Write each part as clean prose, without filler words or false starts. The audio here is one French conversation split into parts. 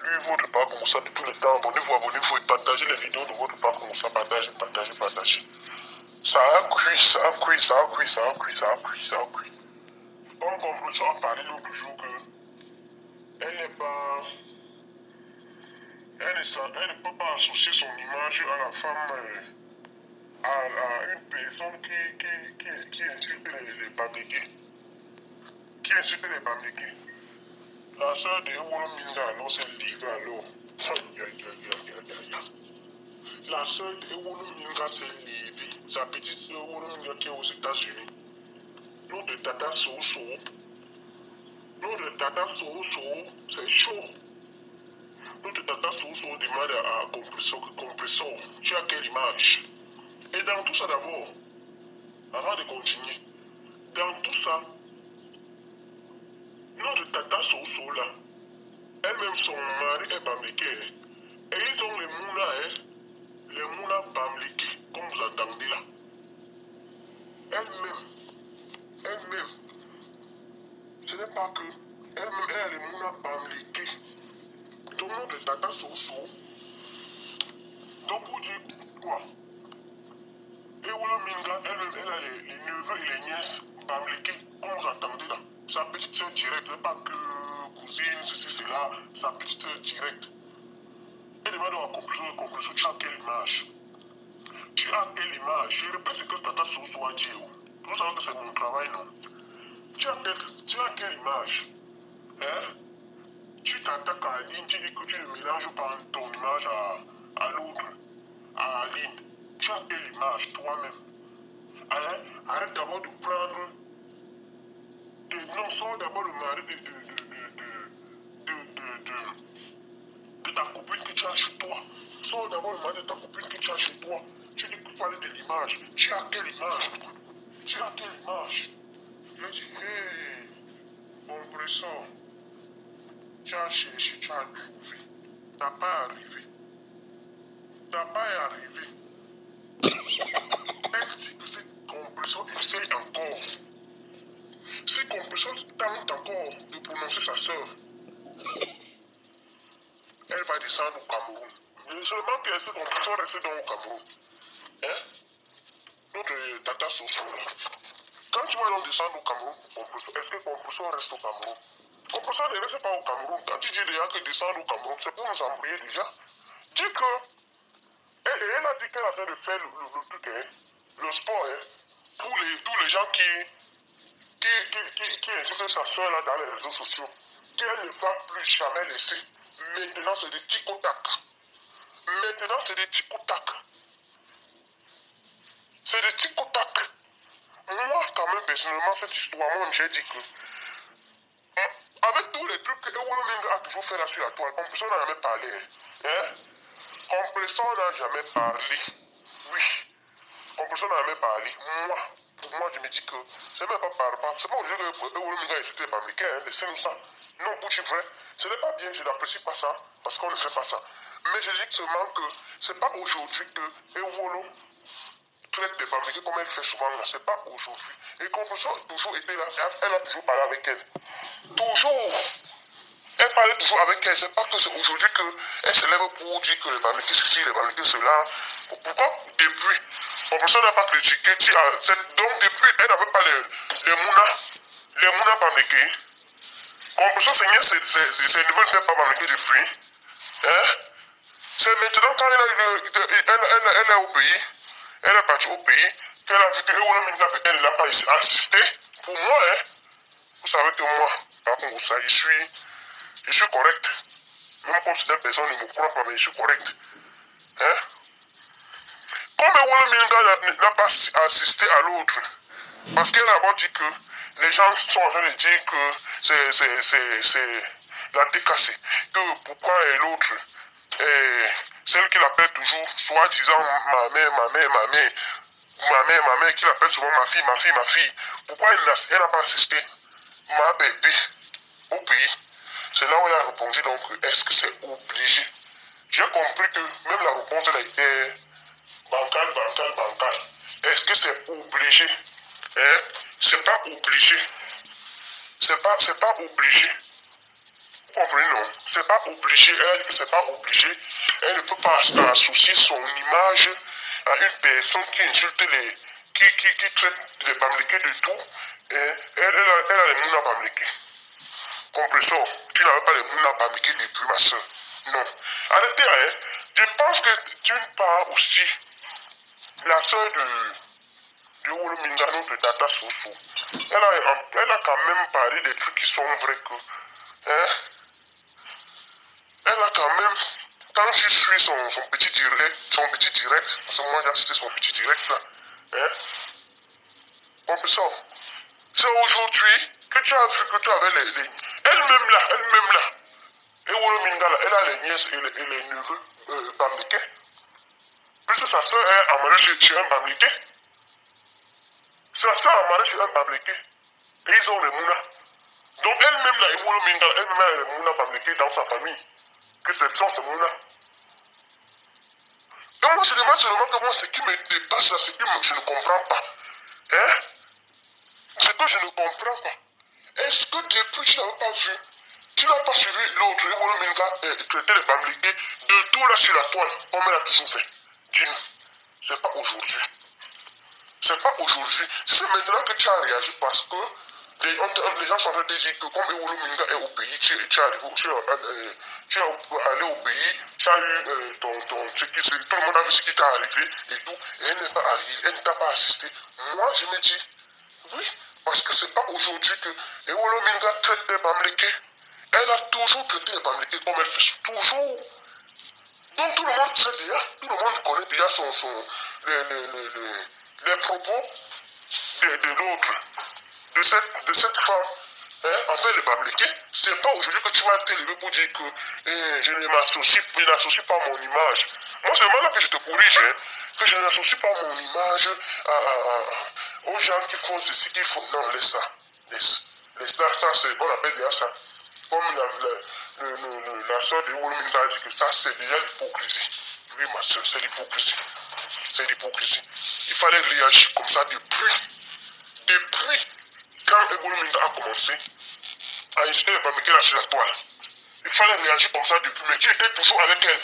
depuis votre part comme ça, depuis le temps, abonnez-vous et partagez les vidéos de votre part comme ça, partagez. Ça a cuit, ça a cuit. Comme Compulsion a parlé l'autre jour que elle n'est pas... Elle ne peut pas associer son image à la femme, à une personne qui insulte les Bamlégués. La soeur de Ewolo Minga, alors c'est Liga, alors. La soeur de Ewolo Minga, c'est Lévi. Sa petite soeur Ewolo Minga qui est aux États-Unis. L'autre Tata Soso, c'est chaud. L'autre Tata Soso demande à Compressor, tu as quelle image? Et dans tout ça d'abord, avant de continuer, dans tout ça, notre Tata Soso là, elle-même son mari est Bamlégué. Et ils ont les Mouna Bamlégué, comme vous entendez là. Elle-même, ce n'est pas que, elle-même elle a les Mouna Bamlégué. Donc notre Tata Soso, donc vous dites quoi? Et Ewolo Minga, elle-même, elle a les neveux et les nièces Bamlégué, comme vous entendez là. Sa petite soeur directe, c'est pas que cousine, ceci, cela, sa petite soeur directe. Elle demande à Compulsion, tu as quelle image? Je répète ce que Tata Soso a dit. Vous savez que c'est mon travail, non? Tu as quelle image? Hein? Tu t'attaques à Aline, tu dis que tu ne mélanges pas ton image à l'autre, à Aline. Tu as quelle image toi-même? Hein? Arrête d'abord de prendre... Non, sors d'abord le mari de ta copine que tu as chez toi. Sors d'abord le mari de ta copine que tu as chez toi. Tu dis que tu parles de l'image. Tu as quelle image? Je dis, hey, Compressor, tu as cherché, tu as trouvé. T'as pas arrivé. Elle dit que c'est Compressor essaye encore. Si Compressor tente encore de prononcer sa soeur, elle va descendre au Cameroun. Mais seulement qu'elle sait Compressor reste dans le Cameroun. Hein? Notre Tata Soso là. Quand tu vas donc descendre au Cameroun pour Compressor, est-ce que Compressor reste au Cameroun? Compressor ne reste pas au Cameroun. Quand tu dis déjà que descendre au Cameroun, c'est pour nous embrouiller déjà. Dis que... Elle a dit qu'elle est en train de faire le truc, hein, le sport, hein, tous les gens qui insultent sa soeur là dans les réseaux sociaux, qu'elle ne va plus jamais laisser. Maintenant, c'est des tic-tac. Moi, quand même, personnellement, cette histoire, moi, j'ai dit que, avec tous les trucs que Ewolo Minga a toujours fait là sur la toile, Compressor n'a jamais parlé. Hein? Compressor n'a jamais parlé. Oui. Compressor n'a jamais parlé. Pour moi, je me dis que c'est même pas par rapport. C'est pas obligé que Ewolo Minga ait été Bamlégué, hein, laissez-nous ça. Non, pour tu vrai, ce n'est pas bien, je n'apprécie pas ça, parce qu'on ne fait pas ça. Mais je dis seulement que c'est pas aujourd'hui que Ewolo traite de Bamlégué comme elle fait souvent là. C'est pas aujourd'hui. Et Compressor a toujours été là, elle a toujours parlé avec elle. Toujours. Elle parlait toujours avec elle. C'est pas que c'est aujourd'hui qu'elle se lève pour dire que les Bamlégués ceci, les Bamlégués cela. Pourquoi depuis Compressor n'a pas critiqué. Donc depuis, elle n'avait pas les Mouna Bamlégués. Compressor Seigneur, ses niveaux n'étaient pas Bamlégués depuis. Hein? C'est maintenant quand elle est au pays, elle est partie au pays, qu'elle a vu que Ewolo Minga, elle ne l'a pas assisté. Pour moi, hein, vous savez que moi, par contre, ça, je suis correct. Même quand certaines personnes ne me croient pas, mais je suis correct. Hein? Comme Ewolo Minga n'a pas assisté à l'autre, parce qu'elle a d'abord dit que les gens sont en train de dire que c'est la décassée, que pourquoi l'autre, celle qu'il appelle toujours, soi-disant ma mère, qu'il appelle souvent ma fille, pourquoi elle n'a pas assisté ma bébé au pays? C'est là où elle a répondu, donc, est-ce que c'est obligé? J'ai compris que même la réponse, elle a été bancale. Est-ce que c'est obligé? Hein? C'est pas obligé. Vous comprenez, non? C'est pas obligé. Elle a dit que c'est pas obligé. Elle ne peut pas associer son image à une personne qui insulte qui traite les Bamileke de tout. Et elle a les Mouna Bamileke. Compressor, tu n'avais pas les Mouna Bamileke depuis, ma soeur. Non. Arrêtez, hein. Je pense que d'une part aussi, la soeur de Wolo Minga, notre Tata Soso, elle a quand même parlé des trucs qui sont vrais que. Hein? Elle a quand même, quand je suis son petit direct, parce que moi j'ai assisté son petit direct là, hein? Compressor, c'est aujourd'hui que tu as vu que tu avais les elle-même là, et Wolo Minga là, elle a les nièces et les neveux Bamileke. Puisque sa soeur est amarrée chez un Bamileke. Sa soeur est amarrée chez un Bamileke. Et ils ont les Mouna. Donc elle-même là, Wolo Minga, elle-même a les Mouna Bamileke dans sa famille. Que ce sont ces Mouna. Et moi je demande seulement que moi ce qui me dépasse là, ce que je ne comprends pas. Hein? Ce que je ne comprends pas. Est-ce que depuis tu n'avais pas vu, tu n'as pas suivi l'autre, Wolo Minga, traiter les Bamileke de tout là sur la toile, comme elle a toujours fait? Dis-nous. C'est pas aujourd'hui. C'est pas aujourd'hui. C'est maintenant que tu as réagi parce que les gens sont en train de dire que comme Wolo Minga est au pays, tu es allé au pays, tu as eu tout le monde a vu ce qui t'est arrivé et tout, et elle n'est pas arrivée, elle ne t'a pas assisté. Moi, je me dis, oui, parce que c'est pas aujourd'hui que Wolo Minga traite les Bamileke. Elle a toujours traité les Bamileke comme elle fait, toujours. Donc tout le monde sait déjà, tout le monde connaît déjà les propos de l'autre, de cette femme, hein, envers les Bamileke. C'est pas aujourd'hui que tu vas t'élever pour dire que je n'associe pas mon image. Moi c'est maintenant que je te corrige, hein, que je n'associe pas mon image aux gens qui font ceci, qui font. Non, laisse ça. Laisse ça, on appelle déjà ça. Comme la soeur de Wolo Minga a dit que ça c'est déjà l'hypocrisie. Oui ma soeur, c'est l'hypocrisie. C'est l'hypocrisie. Il fallait réagir comme ça depuis quand Wolo Minga a commencé à insulter les Bamileke là sur la toile. Il fallait réagir comme ça depuis, mais tu étais toujours avec elle.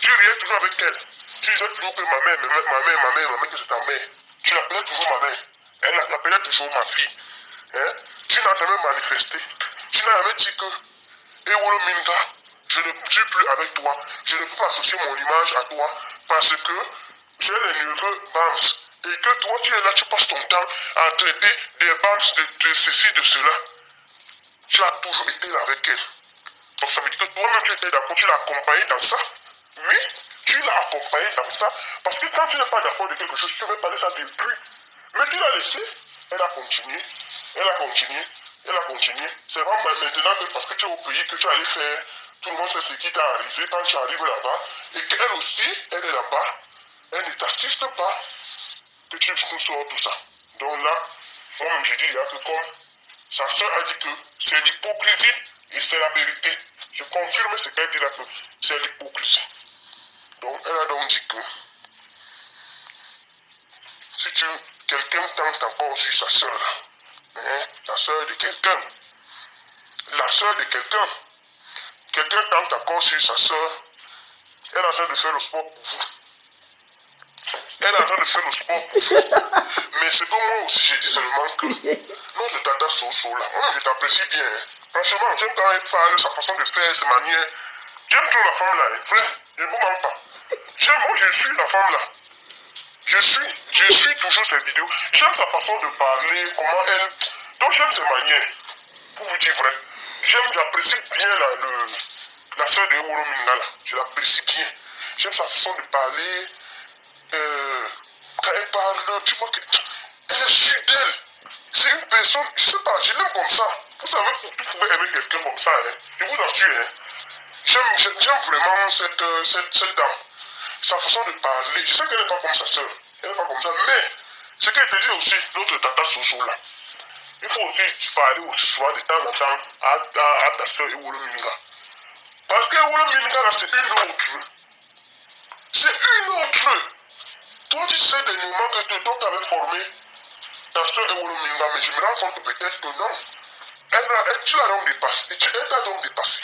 Tu riais toujours avec elle. Tu disais toujours que ma mère, que c'est ta mère. Tu l'appelais toujours ma mère. Elle l'appelait toujours ma fille. Hein? Tu n'as jamais manifesté. Tu n'as jamais dit que Wolo Minga, je ne suis plus avec toi. Je ne peux pas associer mon image à toi parce que j'ai les neveux Bams. Et que toi, tu es là, tu passes ton temps à traiter des Bams de ceci, de cela. Tu as toujours été là avec elle. Donc ça veut dire que toi-même, tu étais d'accord, tu l'as accompagné dans ça. Oui, tu l'as accompagné dans ça. Parce que quand tu n'es pas d'accord de quelque chose, tu veux parler ça depuis. Mais tu l'as laissé. Elle a continué. C'est vraiment maintenant que parce que tu es au pays que tu allais faire, tout le monde sait ce qui t'est arrivé quand tu arrives là-bas. Et qu'elle aussi, elle est là-bas. Elle ne t'assiste pas. Que tu nous sors tout ça. Donc là, moi-même je dis là que comme sa soeur a dit que c'est l'hypocrisie et c'est la vérité. Je confirme ce qu'elle dit là que c'est l'hypocrisie. Donc elle a donc dit que si quelqu'un tente encore sur sa soeur là, hein, la soeur de quelqu'un, quelqu'un tente encore sur sa soeur, elle est en train de faire le sport pour vous. Elle est en train de faire le sport pour vous. Mais c'est que moi aussi j'ai dit seulement que notre Tata Soso là, moi je t'apprécie bien. Hein. Franchement, j'aime quand elle parle, sa façon de faire, ses manières. J'aime trop la femme là, hein. Frère, je ne vous mens pas. Moi je suis la femme là. Je suis toujours ses vidéos. J'aime sa façon de parler, comment elle. Donc j'aime ses manières. Pour vous dire vrai. J'apprécie bien la soeur de Wolo Minga là. Je l'apprécie bien. J'aime sa façon de parler. Quand elle parle, tu vois qu'elle est sûre d'elle. C'est une personne, je sais pas, je l'aime comme ça. Vous savez, vous pouvez aimer quelqu'un comme ça, hein. Je vous assure, hein. J'aime vraiment cette dame. Sa façon de parler. Je sais qu'elle n'est pas comme sa soeur. Elle n'est pas comme ça. Mais, ce qu'elle te dit aussi, notre Tata Soso là, il faut aussi parler aussi souvent de temps en temps à ta soeur Wolo Minga. Parce que Wolo Minga là, c'est une autre. C'est une autre. Toi, tu sais des moments que tu avais formé ta soeur Wolo Minga, mais je me rends compte que peut-être que non. Tu l'as donc dépassé. Elle t'a donc dépassé.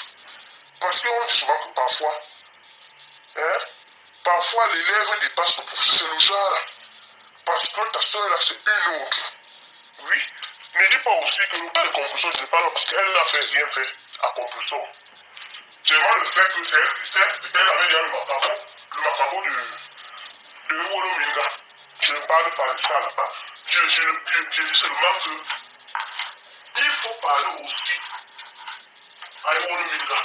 Parce qu'on dit souvent que parfois, parfois l'élève dépasse le professeur. C'est le genre là. Parce que ta soeur là, c'est une autre. Oui. Ne dis pas aussi que le cas de compulsion, je ne sais pas, parce qu'elle n'a fait rien fait à compulsion. Seulement le fait que c'est peut-être avait déjà le macaron de Wolo Minga. Je ne parle pas de ça là-bas. Je dis seulement que il faut parler aussi à Wolo Minga.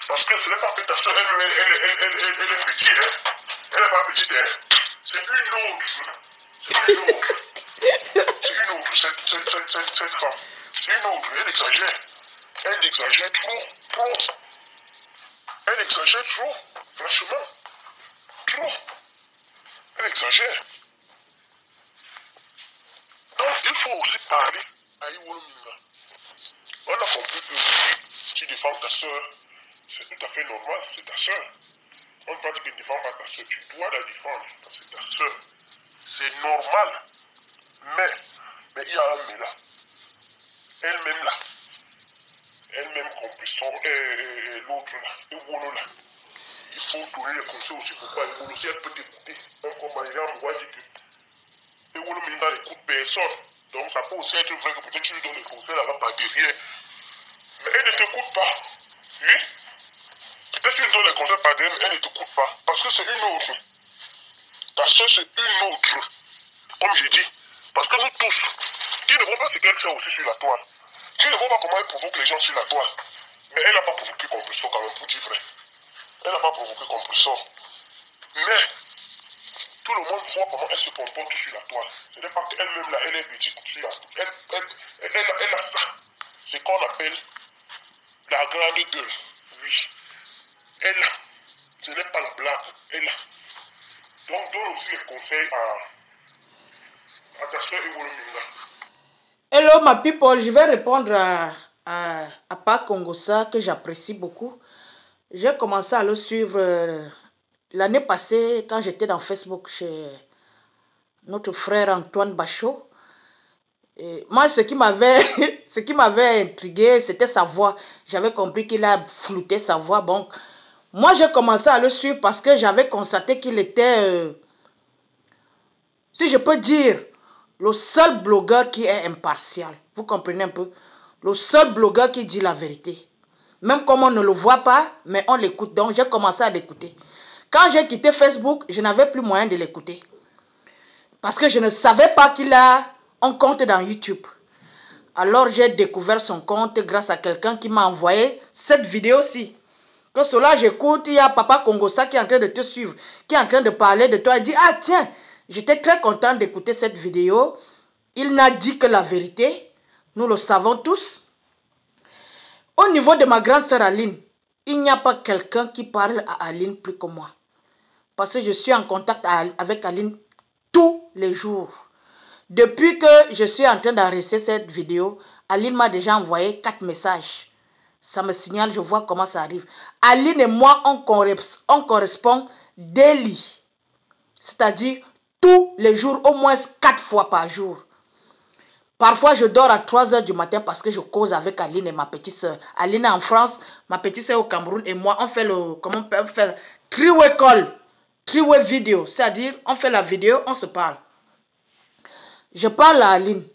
Parce que ce n'est pas que ta soeur, elle est petite, hein. Elle n'est pas petite, hein. C'est une autre. C'est une autre. C'est une autre, cette femme. C'est une autre, elle exagère. Elle exagère trop. Elle exagère trop, franchement. Trop. Elle exagère. Donc, il faut aussi parler à Iwolo Minga. On a compris que oui, tu défends ta soeur. C'est tout à fait normal, c'est ta soeur. On ne peut pas dire que tu ne défends pas ta soeur. Tu dois la défendre, parce que c'est ta soeur. C'est normal. Mais il y a un mais là. Elle-même comprisson, et l'autre là, et Wolo là. Il faut donner les conseils aussi pour pas Wolo. Si elle peut t'écouter, donc on va dire que Wolo Minga n'écoute personne. Donc ça peut aussi être vrai que peut-être tu lui donnes les conseils là-bas par derrière. Mais elle ne t'écoute pas. Oui? Peut-être tu lui donnes les conseils par derrière, mais elle ne t'écoute pas. Parce que c'est une autre. Ta soeur, c'est une autre. Comme j'ai dit. Parce que nous tous, qui ne voient pas ce qu'elle fait aussi sur la toile. Qui ne voient pas comment elle provoque les gens sur la toile. Mais elle n'a pas provoqué compulsion quand même, pour dire vrai. Elle n'a pas provoqué compulsion. Mais, tout le monde voit comment elle se comporte sur la toile. Ce n'est pas qu'elle-même là, elle est petite sur la toile. Elle a ça. C'est qu'on appelle la grande gueule. Oui. Elle a. Ce n'est pas la blague. Elle a. Donc, donne aussi les conseils à ta soeur Iwolo Minga. Hello ma people, je vais répondre à Pa Kongosa que j'apprécie beaucoup. J'ai commencé à le suivre l'année passée quand j'étais dans Facebook chez notre frère Antoine Bachot. Et moi, ce qui m'avait intrigué, c'était sa voix. J'avais compris qu'il a flouté sa voix. Bon, moi, j'ai commencé à le suivre parce que j'avais constaté qu'il était, si je peux dire, le seul blogueur qui est impartial. Vous comprenez un peu? Le seul blogueur qui dit la vérité. Même comme on ne le voit pas, mais on l'écoute. Donc, j'ai commencé à l'écouter. Quand j'ai quitté Facebook, je n'avais plus moyen de l'écouter. Parce que je ne savais pas qu'il a un compte dans YouTube. Alors, j'ai découvert son compte grâce à quelqu'un qui m'a envoyé cette vidéo-ci. Que cela, j'écoute, il y a Papa Kongosa qui est en train de te suivre, qui est en train de parler de toi. Il dit, ah tiens, j'étais très content d'écouter cette vidéo. Il n'a dit que la vérité. Nous le savons tous. Au niveau de ma grande sœur Aline, il n'y a pas quelqu'un qui parle à Aline plus que moi. Parce que je suis en contact avec Aline tous les jours. Depuis que je suis en train d'enregistrer cette vidéo, Aline m'a déjà envoyé 4 messages. Ça me signale, je vois comment ça arrive. Aline et moi, on correspond daily. C'est-à-dire tous les jours, au moins 4 fois par jour. Parfois, je dors à 3 h du matin parce que je cause avec Aline et ma petite soeur. Aline est en France, ma petite soeur au Cameroun et moi, on fait le, comment on peut faire, three-way call, three-way vidéo. C'est-à-dire, on fait la vidéo, on se parle. Je parle à Aline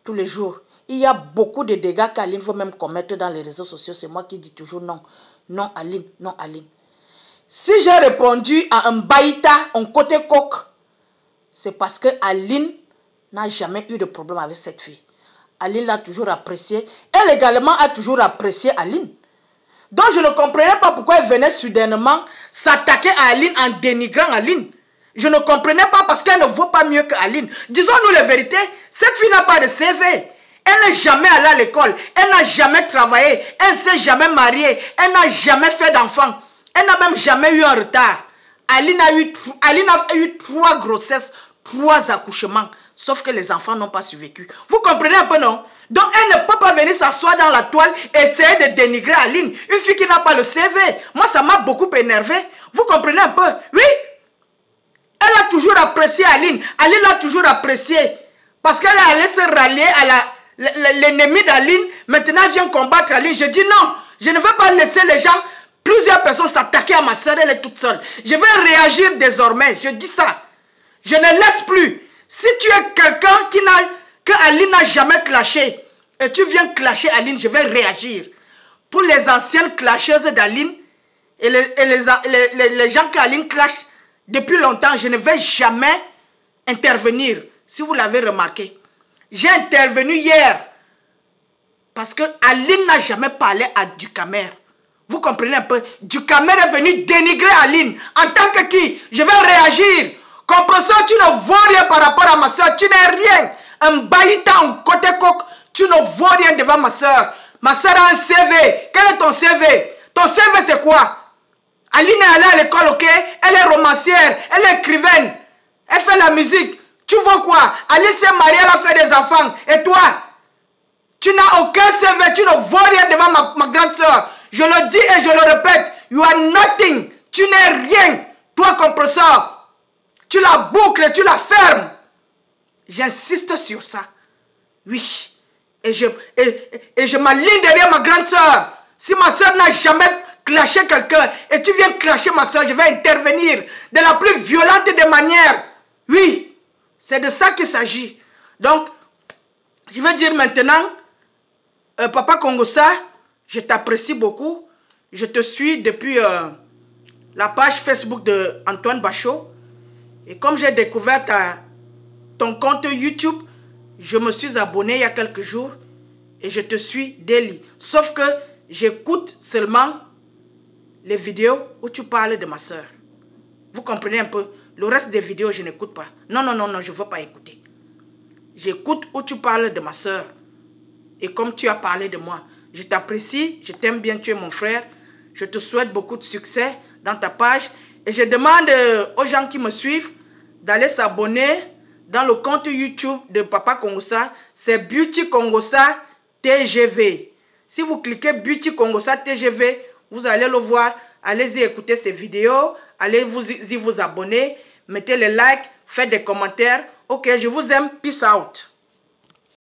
tous les jours. Il y a beaucoup de dégâts qu'Aline veut même commettre dans les réseaux sociaux. C'est moi qui dis toujours non. Non, Aline, non, Aline. Si j'ai répondu à un baïta, un côté coq, c'est parce que Aline n'a jamais eu de problème avec cette fille. Aline l'a toujours appréciée. Elle également a toujours apprécié Aline. Donc je ne comprenais pas pourquoi elle venait soudainement s'attaquer à Aline en dénigrant Aline. Je ne comprenais pas parce qu'elle ne vaut pas mieux qu'Aline. Disons-nous la vérité, cette fille n'a pas de CV. Elle n'est jamais allée à l'école. Elle n'a jamais travaillé. Elle ne s'est jamais mariée. Elle n'a jamais fait d'enfant. Elle n'a même jamais eu un retard. Aline a eu 3 grossesses, 3 accouchements. Sauf que les enfants n'ont pas survécu. Vous comprenez un peu, non? Donc, elle ne peut pas venir s'asseoir dans la toile et essayer de dénigrer Aline. Une fille qui n'a pas le CV. Moi, ça m'a beaucoup énervé. Vous comprenez un peu? Oui? Elle a toujours apprécié Aline. Aline l'a toujours apprécié. Parce qu'elle est allée se rallier à l'ennemi d'Aline, maintenant vient combattre Aline. Je dis non, je ne vais pas laisser les gens, plusieurs personnes s'attaquer à ma soeur, elle est toute seule. Je vais réagir désormais, je dis ça. Je ne laisse plus. Si tu es quelqu'un que Aline n'a jamais clashé, et tu viens clasher Aline, je vais réagir. Pour les anciennes clasheuses d'Aline, et les gens qu'Aline clash depuis longtemps, je ne vais jamais intervenir. Si vous l'avez remarqué. J'ai intervenu hier. Parce que Aline n'a jamais parlé à Ducamer. Vous comprenez un peu? Ducamer est venu dénigrer Aline. En tant que qui? Je vais réagir. Comprenez, tu ne vaux rien par rapport à ma soeur. Tu n'es rien. Un baïta en côté coq. Tu ne vaux rien devant ma soeur. Ma soeur a un CV. Quel est ton CV? Ton CV c'est quoi? Aline est allée à l'école, ok? Elle est romancière. Elle est écrivaine. Elle fait la musique. Tu vois quoi? Aline s'est mariée, elle a fait des enfants. Et toi? Tu n'as aucun CV. Tu ne vaux rien devant ma grande soeur. Je le dis et je le répète. You are nothing. Tu n'es rien. Toi, compresseur. Tu la boucles, tu la fermes. J'insiste sur ça. Oui. Et je m'aligne derrière ma grande soeur. Si ma soeur n'a jamais clashé quelqu'un et tu viens clasher ma soeur, je vais intervenir de la plus violente des manières. Oui. C'est de ça qu'il s'agit. Donc, je vais dire maintenant, Papa Kongosa, je t'apprécie beaucoup. Je te suis depuis la page Facebook de Antoine Bachot. Et comme j'ai découvert ton compte YouTube, je me suis abonné il y a quelques jours. Et je te suis daily. Sauf que j'écoute seulement les vidéos où tu parles de ma soeur. Vous comprenez un peu? Le reste des vidéos, je n'écoute pas. Non, non, non, non, je ne veux pas écouter. J'écoute où tu parles de ma soeur. Et comme tu as parlé de moi, je t'apprécie, je t'aime bien, tu es mon frère. Je te souhaite beaucoup de succès dans ta page. Et je demande aux gens qui me suivent d'aller s'abonner dans le compte YouTube de Papa Kongosa. C'est Beauty Kongosa TGV. Si vous cliquez Beauty Kongosa TGV, vous allez le voir. Allez-y écouter ces vidéos. Allez-y vous abonner. Mettez les likes. Faites des commentaires. Ok, je vous aime. Peace out.